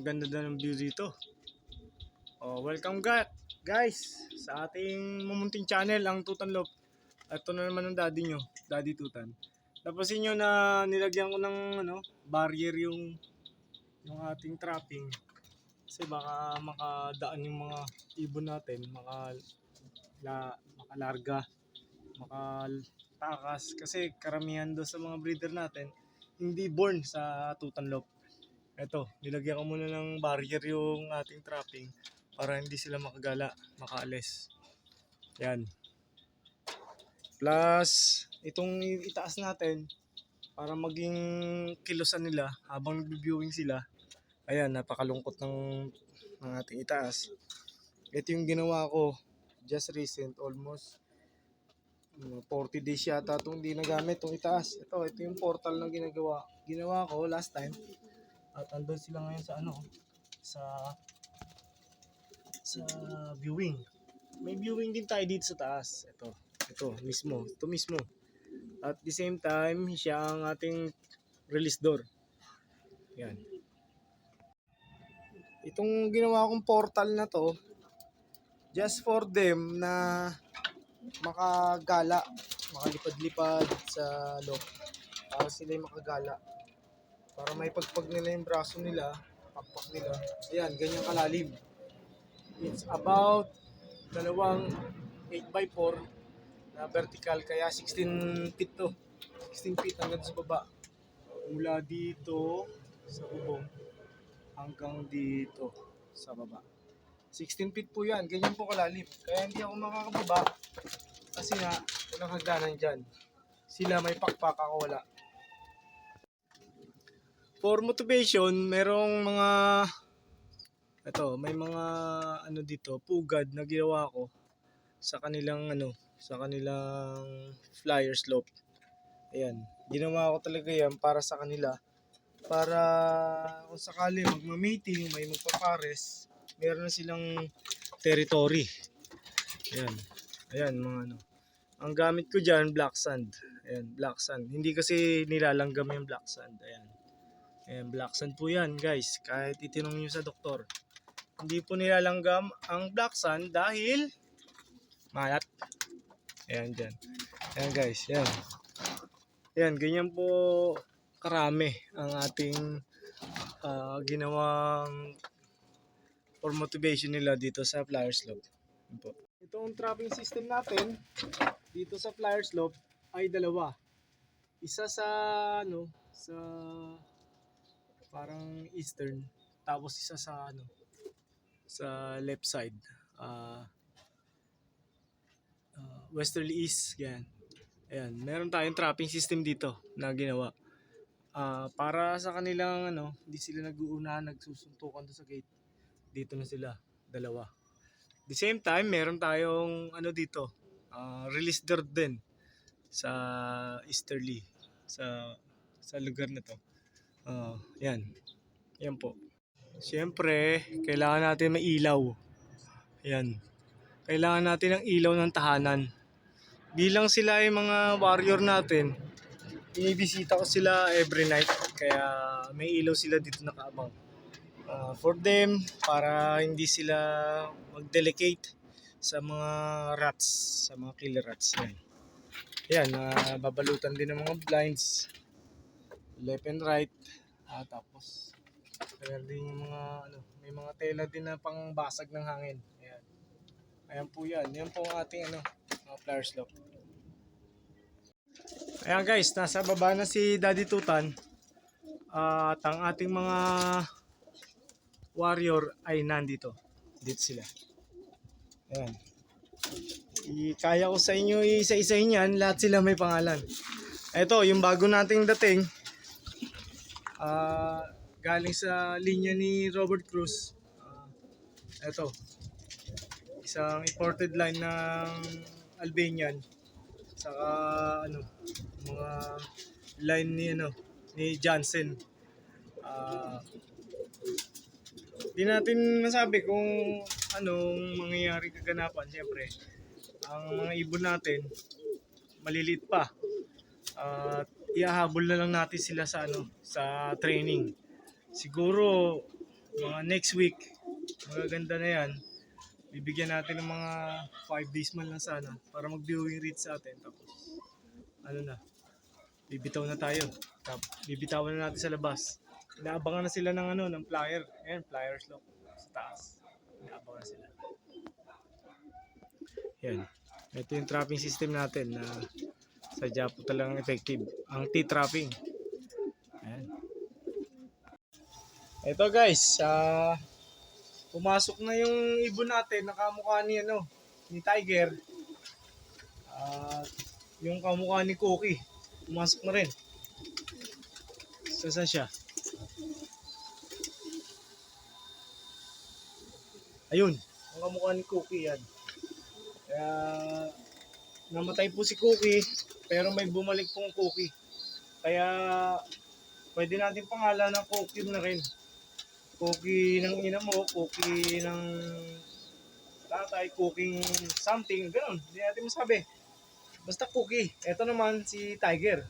Ang ganda na ng view dito. Welcome guys sa ating mumunting channel, ang Tutan Lop. Ito na naman ang daddy nyo, Daddy Tutan. Napansin nyo na nilagyan ko ng barrier yung ating trapping. Kasi baka makadaan yung mga ibon natin, makalarga, makatakas. Kasi karamihan doon sa mga breeder natin, hindi born sa Tutan Lop. Ito, nilagyan ko muna ng barrier yung ating trapping para hindi sila makagala, makaalis. Yan. Plus, itong itaas natin para maging kilusan nila habang nag-viewing sila. Ayan, napakalungkot ng ating itaas. Ito yung ginawa ko just recent, almost 40 days yata itong hindi nagamit, itong itaas. Ito yung portal na ginawa ko last time. At andun sila ngayon sa viewing. May viewing din tayo dito sa taas. Ito mismo. At the same time, siya ang ating release door. Yan. Itong ginawa kong portal na to, just for them na makagala, makalipad-lipad sa loob. Para sila yung makagala. Para may pagpag nila yung braso nila, pakpak nila. Ayan, ganyan kalalim. It's about 8x4 na vertical, kaya 16 feet to. 16 feet hanggang sa baba. Mula dito sa bubong hanggang dito sa baba. 16 feet po yan, ganyan po kalalim. Kaya hindi ako makakababa kasi nga walang hagdanan dyan. Sila may pakpak, ako wala. For motivation, merong may mga dito, pugad na ginawa ko sa kanilang flyer slope. Ayan, ginawa ko talaga yan para sa kanila. Para kung sakali magma-mating, may magpapares, meron na silang territory. Ayan mga Ang gamit ko diyan black sand. Ayan, black sand. Hindi kasi nilalanggam yung black sand. Ayan, black sand po yan guys. Kahit itinong nyo sa doktor, hindi po nilalanggam ang black sand dahil malat. Ayan dyan. Ayan guys, yan. Ayan, ganyan po karami ang ating ginawang for motivation nila dito sa flyer slope. Itong trapping system natin dito sa flyer slope ay dalawa. Isa sa sa parang eastern, tapos isa sa sa left side, westerly east. Yan. Ayan, meron tayong trapping system dito na ginawa para sa kanilang hindi sila nag-uunahan, nagsusuntukan doon sa gate. Dito na sila, dalawa. The same time, meron tayong dito, release door din sa easterly, sa lugar na to. Yan po. Siyempre, kailangan natin may ilaw. Yan. Kailangan natin ng ilaw ng tahanan. Bilang sila ay mga warrior natin, inibisita ko sila every night. Kaya may ilaw sila dito nakaabang. For them, para hindi sila mag-delicate sa mga rats, sa mga killer rats. Yan, babalutan din ng mga blinds left and right. Tapos meron din yung may mga tela din na pangbasag ng hangin. Ayan po yan. Yan po ang ating flyer slope. Ayan guys, nasa baba na si Daddy Tutan. At ang ating mga warrior ay nandito. Dito sila. Ayan. Kaya ko sa inyo isa-isahin yan. Lahat sila may pangalan. Ito, yung bago nating dating. Galing sa linya ni Robert Cruz. Ito. Isang imported line ng Albanian. Saka mga line ni Johnson. Di natin masabi kung anong mangyayari kaganapan. Siyempre, ang mga ibon natin maliliit pa. Ihahabol na lang natin sila sa training. Siguro Mga next week, magaganda na yan. Bibigyan natin ng mga 5 days man lang sana para mag-viewing read sa atin. Tapos, ano na, bibitaw na tayo. Bibitawan na natin sa labas. Inaabangan na sila ng ano, ng flyer. Ayan, flyers lock sa taas. Inaabangan na sila. Yan. Ito yung trapping system natin na sadya po talagang effective. Ang T-trapping. Ayan. Ito guys, pumasok na yung ibon natin na kamukha ni ano, ni Tiger. Yung kamukha ni Cookie, pumasok na rin. Saan siya? Ayun, ang kamukha ni Cookie yan. Kaya namatay po si Cookie, pero may bumalik pong Cookie. Kaya pwede natin pangalan ng Cookie na rin. Cookie ng ina mo, Cookie ng tatay, Cooking something, ganun. Hindi natin masabi. Basta Cookie. Ito naman si Tiger.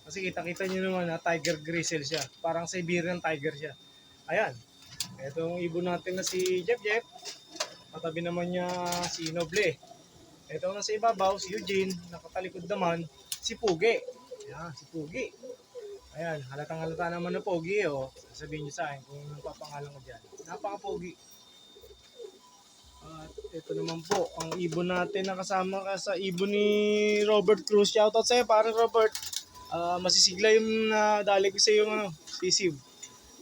Kasi kita-kita nyo naman na Tiger Grizzle siya. Parang Siberian Tiger siya. Ayan. Itong ibon natin na si Jeff Jeff. Katabi naman niya si Noble. Ito na sa ibabaw, si Eugene. Nakatalikod naman, si Pugi. Ayan, si Pugi. Ayan, halatang halata naman na Pogi. Oh. Sabihin nyo sa akin kung papangalan ko dyan. Napaka-Pogi. At ito naman po, ang ibon natin na kasama ka sa ibon ni Robert Cruz. Shoutout sa'yo, parang Robert. Masisigla yung dali ko sa yung ano, sisiw.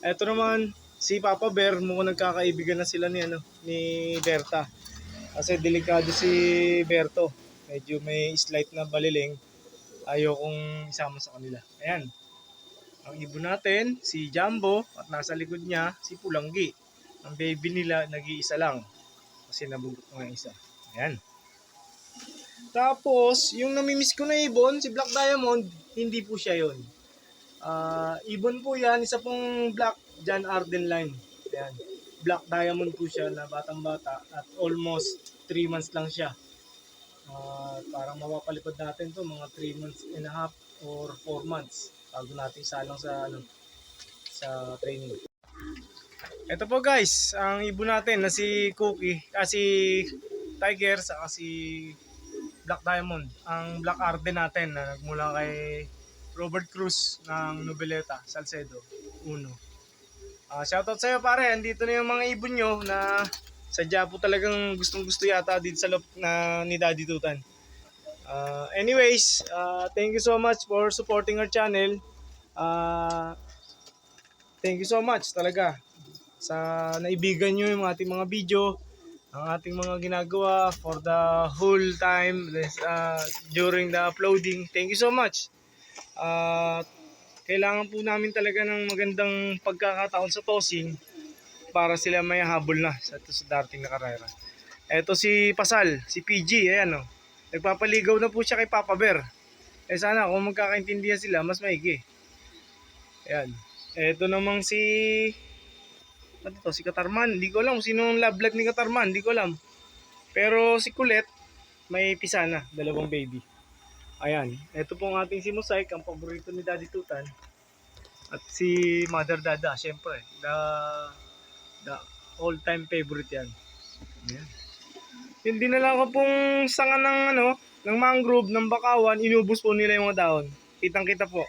Ito naman, si Papa Bear. Mukhang nagkakaibigan na sila ni, ano, ni Berta. Kasi delikado si Berto. Medyo may slight na baliling. Ayaw kong isama sa kanila. Ayan. Ang ibon natin, si Jumbo. At nasa likod niya, si Pulanggi. Ang baby nila, nag-iisa lang. Kasi nabugot ko nga isa. Ayan. Tapos, yung namimiss ko na ibon, si Black Diamond, hindi po siya yon. Ibon po yan, isa pong Black John Arden line. Ayan. Black Diamond po siya na batang-bata at almost 3 months lang siya. Parang mapapalipad natin to mga 3 months and a half or 4 months bago natin isalang sa ano, sa training. Ito po guys, ang ibon natin na si Cookie, si Tiger saka si Black Diamond. Ang Black Arden natin na nagmula kay Robert Cruz ng Nobeleta, Salcedo, Uno. Shoutout sa'yo pare, andito na yung mga ibon nyo na sadya po talagang gustong gusto yata dito sa loob na ni Daddy Tutan. Anyways, thank you so much for supporting our channel. Thank you so much talaga sa naibigan nyo yung ating mga video, ang ating mga ginagawa for the whole time during the uploading. Thank you so much. Kailangan po namin talaga ng magandang pagkakataon sa tossing para sila may habol na sa darating na karera. Eto si Pasal, si PG, ayan o. Nagpapaligaw na po siya kay Papa Bear. Sana kung magkakaintindihan sila, mas maigi. Ayan. Eto namang si... Ano to? Si Katarman. Hindi ko alam kung sino ang love life ni Katarman. Hindi ko alam. Pero si Kulet, may pisana. 2 baby. Ayan. Ito pong ating si Mosaic, ang paborito ni Daddy Tutan. At si Mother Dada, syempre. The all-time favorite yan. Ayan. Hindi na lang ako pong sanga ng, ano, ng mangrove, ng bakawan, inubos po nila yung mga dahon. Kitang-kita po.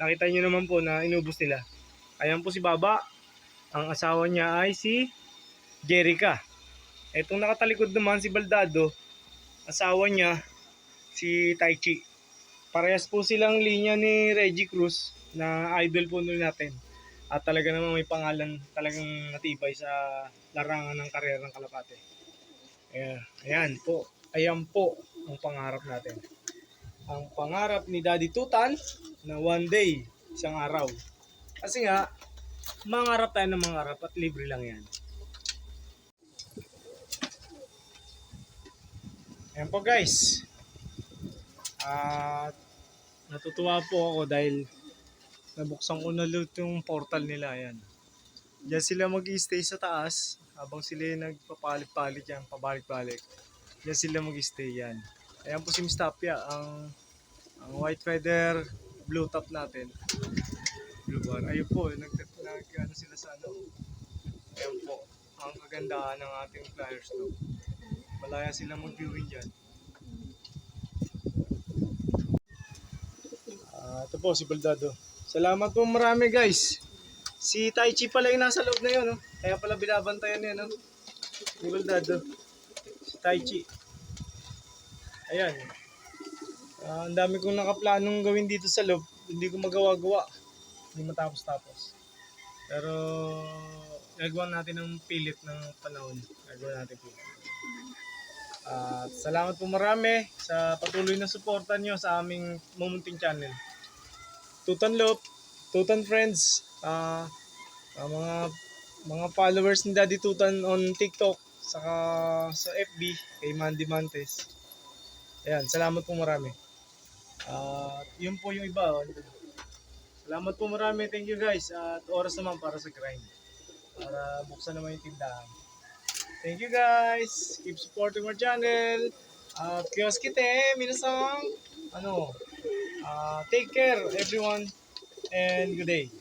Nakita nyo naman po na inubos nila. Ayan po si Baba. Ang asawa niya ay si Jerica. Etong nakatalikod naman si Baldado. Asawa niya si Taichi. Parehas po silang linya ni Reggie Cruz na idol po natin. At talaga naman may pangalan talagang natibay sa larangan ng karera ng Kalapate. Ayan po. Ayan po ang pangarap natin. Ang pangarap ni Daddy Tutan na one day, isang araw. Kasi nga, mangarap tayo ng mangarap at libre lang yan. Ayan po guys. At natutuwa po ako dahil nabuksan ko na ulit yung portal nila. Ayan. Diyan sila mag-i-stay sa taas habang sila nagpapalit-palit yan, pabalik-balik. Diyan sila mag-i-stay yan. Ayan po si Miss Tapia, ang white feather blue top natin. Blue bar. Ayun po, ano sila sa ano. Ayan po, ang kagandahan ng ating Flyers Club. Malaya silang mag-viewing dyan. Ito po, si Baldado. Salamat po marami guys. Si Tai Chi pala yung nasa loob na yun. No? Kaya pala binabantayan niya. No? Si Baldado. Si Tai Chi. Ayan. Ang dami kong nakaplanong gawin dito sa loob. Hindi ko magawa-gawa. Hindi matapos-tapos. Pero gagawa natin ng pilit ng panahon. Gagawa natin pilit. At salamat po marami sa patuloy na suporta nyo sa aming mumunting channel. Tutan Loop, Tutan Friends, mga followers ni Daddy Tutan on TikTok, saka sa FB, kay Mandy Mantes. Ayan, salamat po marami. Yun po yung iba. Salamat po marami. Thank you guys. At oras naman para sa grind. Para buksan naman yung tindahan. Thank you guys. Keep supporting our channel. Kyoskite, minasang. Take care everyone. And good day.